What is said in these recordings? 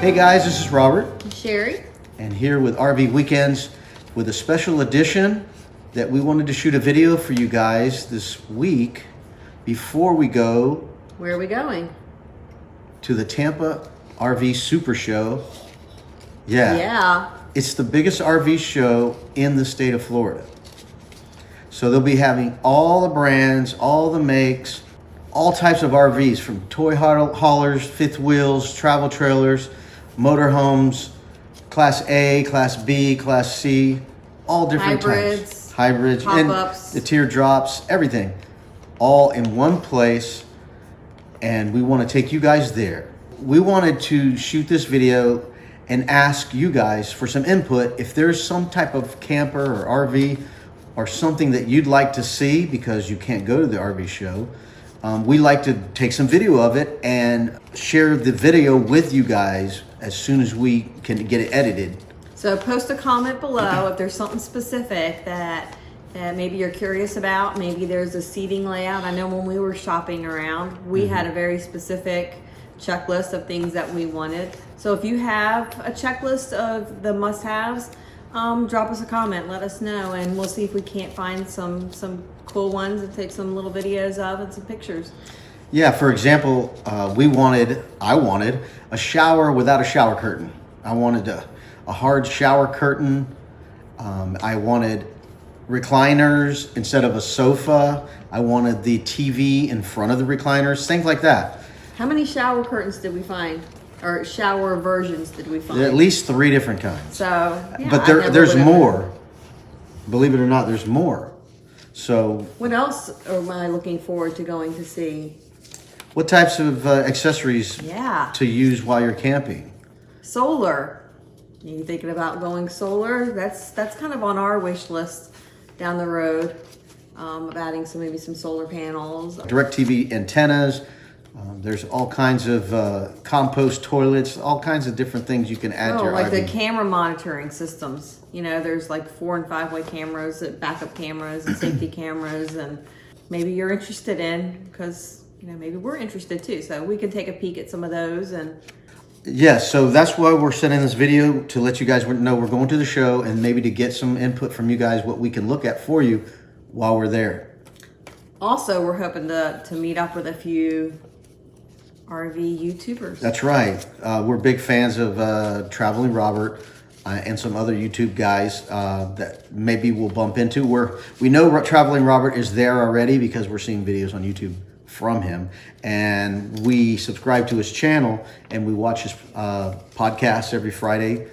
Hey guys, this is Robert. Sherry. And here with RV Weekends with a special edition that we wanted to shoot a video for you guys this week before we go. Where are we going? To the Tampa RV Super Show. Yeah. It's the biggest RV show in the state of Florida. So they'll be having all the brands, all the makes, all types of RVs from toy haulers, fifth wheels, travel trailers, motorhomes, Class A, Class B, Class C, all different types. Hybrids, pop-ups, and the teardrops, everything, all in one place. And we want to take you guys there. We wanted to shoot this video and ask you guys for some input. If there's some type of camper or RV or something that you'd like to see because you can't go to the RV show, we like to take some video of it and share the video with you guys as soon as we can get it edited. So post a comment below if there's something specific that maybe you're curious about. Maybe there's a seating layout. I know when we were shopping around, we had a very specific checklist of things that we wanted. So if you have a checklist of the must-haves, drop us a comment, let us know, and we'll see if we can't find some cool ones and take some little videos of and some pictures. Yeah, for example, I wanted a shower without a shower curtain. I wanted a hard shower curtain. I wanted recliners instead of a sofa. I wanted the TV in front of the recliners, things like that. How many shower curtains did we find? Or shower versions did we find? At least 3 different kinds. So, yeah, but there's more. Believe it or not, there's more. So what else am I looking forward to going to see? What types of accessories to use while you're camping? Solar. You thinking about going solar? That's kind of on our wish list down the road, of adding maybe some solar panels. DirecTV antennas. There's all kinds of compost toilets, all kinds of different things you can add to your like RV. the camera monitoring systems. You know, there's like 4- and 5-way cameras, backup cameras, and safety cameras, and maybe you're interested in, because maybe we're interested too. So we can take a peek at some of those. And yes, so that's why we're sending this video, to let you guys know we're going to the show and maybe to get some input from you guys, what we can look at for you while we're there. Also, we're hoping to meet up with a few RV YouTubers. That's right. We're big fans of Traveling Robert and some other YouTube guys that maybe we'll bump into. We know Traveling Robert is there already because we're seeing videos on YouTube from him, and we subscribe to his channel and we watch his podcasts every Friday.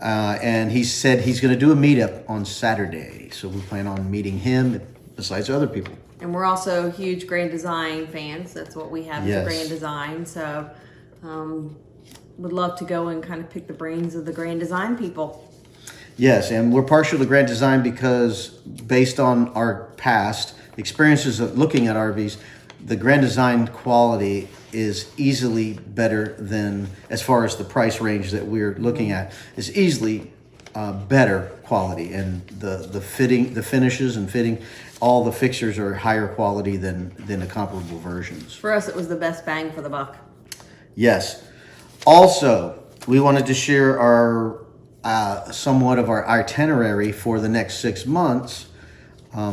And he said he's going to do a meetup on Saturday, so we plan on meeting him besides other people. And we're also huge Grand Design fans. That's what we have is Grand Design. So would love to go and kind of pick the brains of the Grand Design people. Yes, and we're partial to Grand Design because based on our past experiences of looking at RVs, the Grand Design quality is easily better than, as far as the price range that we're looking at, is easily better quality, and the fitting, the finishes and fitting, all the fixtures are higher quality than the comparable versions. For us, it was the best bang for the buck. Yes. Also, we wanted to share our somewhat of our itinerary for the next 6 months,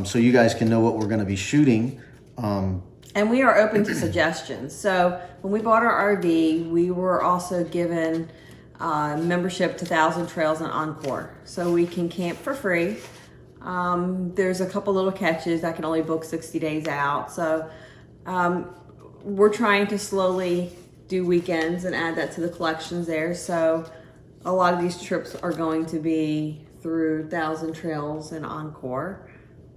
so you guys can know what we're going to be shooting. And we are open to suggestions. So when we bought our RV, we were also given membership to 1,000 Trails and Encore. So we can camp for free. There's a couple little catches. I can only book 60 days out. So we're trying to slowly do weekends and add that to the collections there. So a lot of these trips are going to be through 1,000 Trails and Encore.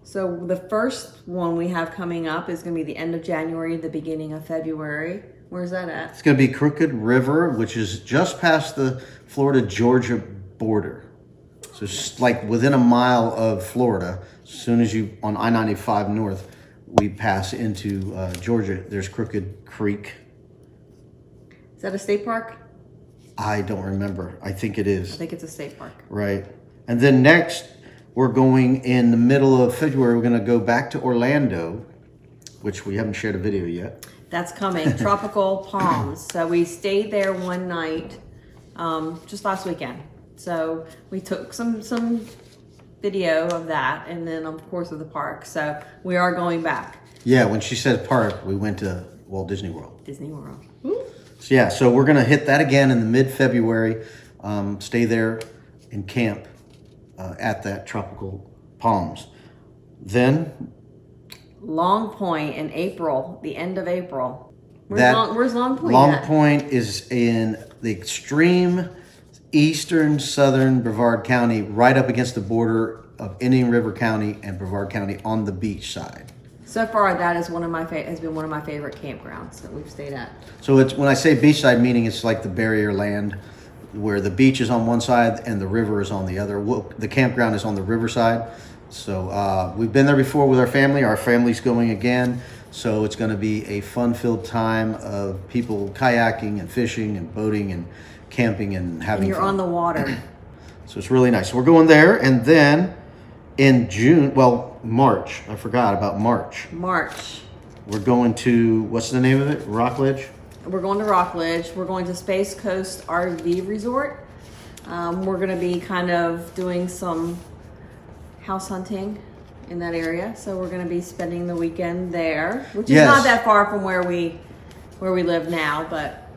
So the first one we have coming up is going to be the end of January, the beginning of February. Where's that at? It's going to be Crooked River, which is just past the Florida-Georgia border. So it's like within a mile of Florida. As soon as you, on I-95 North, we pass into Georgia, there's Crooked Creek. Is that a state park? I don't remember. I think it is. I think it's a state park. Right. And then next, we're going in the middle of February, we're going to go back to Orlando, which we haven't shared a video yet. That's coming. Tropical Palms. So we stayed there one night just last weekend. So we took some video of that, and then of course of the park. So we are going back. Yeah, when she said park, we went to Walt Disney World. Disney World. So yeah, so we're gonna hit that again in the mid-February. Stay there and camp at that Tropical Palms. Then Long Point in April, the end of April. That- Where's Long Point? Long at? Point is in the extreme eastern southern Brevard County, right up against the border of Indian River County and Brevard County on the beach side. So far, that is has been one of my favorite campgrounds that we've stayed at. So it's, when I say beachside, meaning it's like the barrier land where the beach is on one side and the river is on the other. The campground is on the riverside. So we've been there before with our family. Our family's going again. So it's going to be a fun-filled time of people kayaking and fishing and boating and camping and having And you're fun. on the water. So it's really nice. So we're going there, and then in March. I forgot about March. March. We're going to, what's the name of it? Rockledge? We're going to Rockledge. We're going to Space Coast RV Resort. We're going to be kind of doing some house hunting in that area. So we're going to be spending the weekend there, which is Yes. not that far from where we live now, but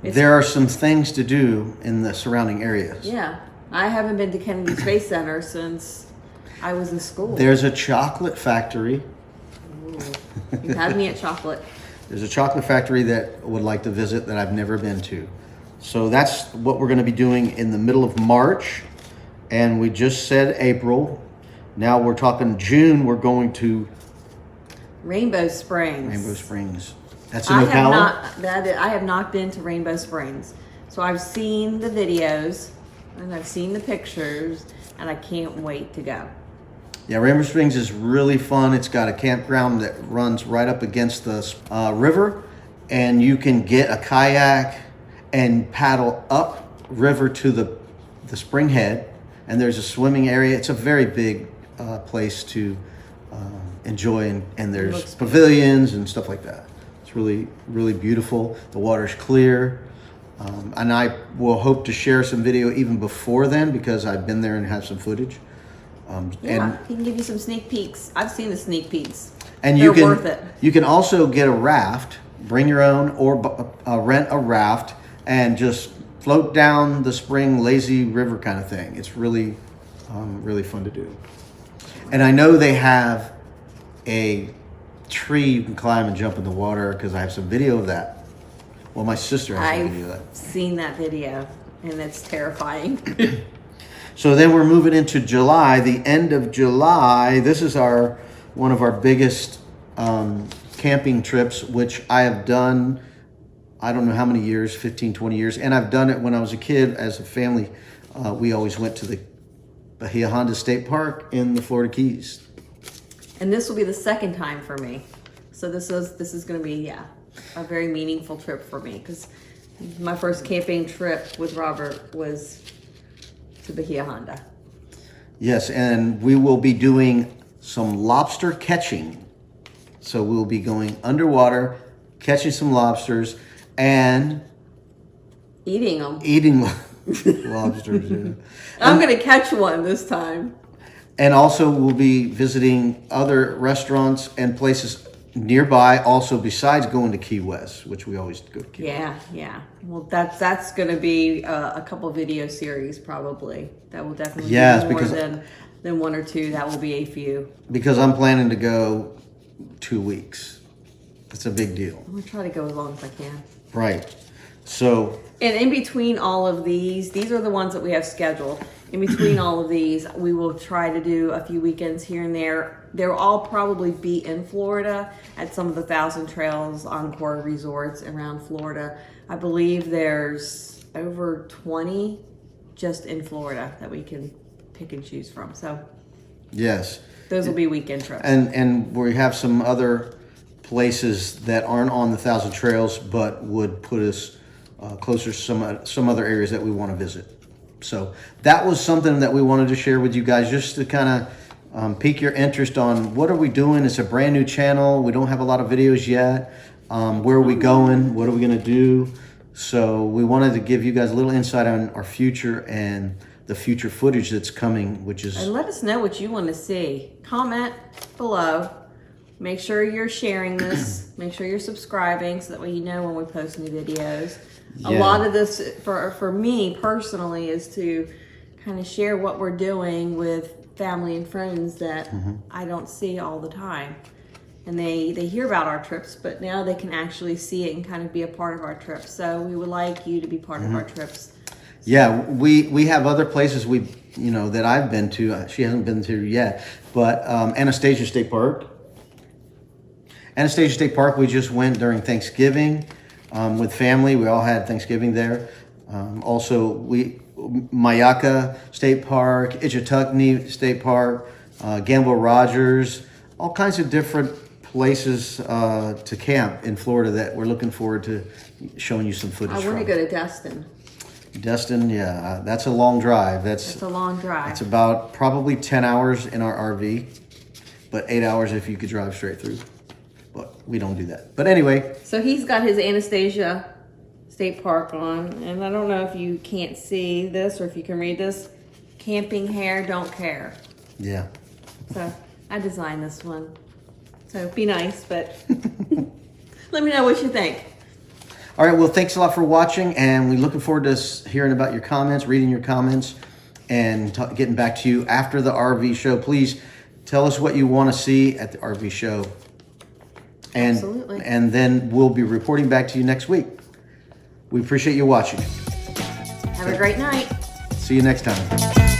there are some things to do in the surrounding areas. yeah. I haven't been to Kennedy Space Center since I was in school. There's a chocolate factory. Ooh. You've had me at chocolate. There's a chocolate factory that I would like to visit that I've never been to. So that's what we're going to be doing in the middle of March. And we just said April. Now we're talking June. We're going to Rainbow Springs. Rainbow Springs. That's in I Ocala? I have not been to Rainbow Springs. So I've seen the videos and I've seen the pictures and I can't wait to go. Yeah, Rainbow Springs is really fun. It's got a campground that runs right up against the river, and you can get a kayak and paddle up river to the spring head, and there's a swimming area. It's a very big place to enjoy, and there's pavilions and stuff like that. It's really, really beautiful. The water's clear. And I will hope to share some video even before then because I've been there and have some footage. Yeah, he can give you some sneak peeks. I've seen the sneak peeks. And They're worth it. You can also get a raft, bring your own, or rent a raft and just float down the spring, lazy river kind of thing. It's really, really fun to do. And I know they have a tree you can climb and jump in the water because I have some video of that. Well, my sister has some video of that. I've seen that video and it's terrifying. So then we're moving into July, the end of July. This is one of our biggest camping trips, which I have done, I don't know how many years, 15, 20 years. And I've done it when I was a kid as a family. We always went to the Bahia Honda State Park in the Florida Keys. And this will be the second time for me. So this is going to be, a very meaningful trip for me because my first camping trip with Robert was to Bahia Honda. Yes, and we will be doing some lobster catching. So we'll be going underwater, catching some lobsters, and Eating them. eating lobsters. Yeah. I'm going to catch one this time. And also we'll be visiting other restaurants and places nearby, also besides going to Key West, which we always go to Key West. Yeah. Well, that's going to be a couple video series probably. That will definitely be more because than one or two. That will be a few. Because I'm planning to go 2 weeks. It's a big deal. I'm going to try to go as long as I can. Right. So, And in between all of these are the ones that we have scheduled. In between all of these, we will try to do a few weekends here and there. They'll all probably be in Florida at some of the Thousand Trails Encore resorts around Florida. I believe there's over 20 just in Florida that we can pick and choose from. So yes. those will be weekend trips. And we have some other places that aren't on the Thousand Trails, but would put us closer to some other areas that we want to visit. So that was something that we wanted to share with you guys, just to kind of pique your interest on what are we doing. It's a brand new channel. We don't have a lot of videos yet. Where are we going? What are we going to do? So we wanted to give you guys a little insight on our future and the future footage that's coming, which is... And let us know what you want to see. Comment below. Make sure you're sharing this. Make sure you're subscribing so that way you know when we post new videos. A lot of this, for me personally, is to kind of share what we're doing with family and friends that I don't see all the time. And they hear about our trips, but now they can actually see it and kind of be a part of our trips. So we would like you to be part of our trips. Yeah, we have other places that I've been to. She hasn't been to yet, but Anastasia State Park. Anastasia State Park, we just went during Thanksgiving with family. We all had Thanksgiving there. Also, Mayaka State Park, Ichituckney State Park, Gamble Rogers, all kinds of different places to camp in Florida that we're looking forward to showing you some footage I want to go to Destin. Destin, yeah, that's a long drive. It's a long drive. It's about probably 10 hours in our RV, but 8 hours if you could drive straight through. But we don't do that. But anyway. So he's got his Anastasia State Park on, and I don't know if you can't see this or if you can read this. Camping hair, don't care. Yeah. So I designed this one. So be nice, but let me know what you think. All right, well, thanks a lot for watching, and we're looking forward to hearing about your comments, reading your comments, and getting back to you after the RV show. Please tell us what you want to see at the RV show. And, Absolutely. And then we'll be reporting back to you next week. We appreciate you watching. Have a great night. See you next time.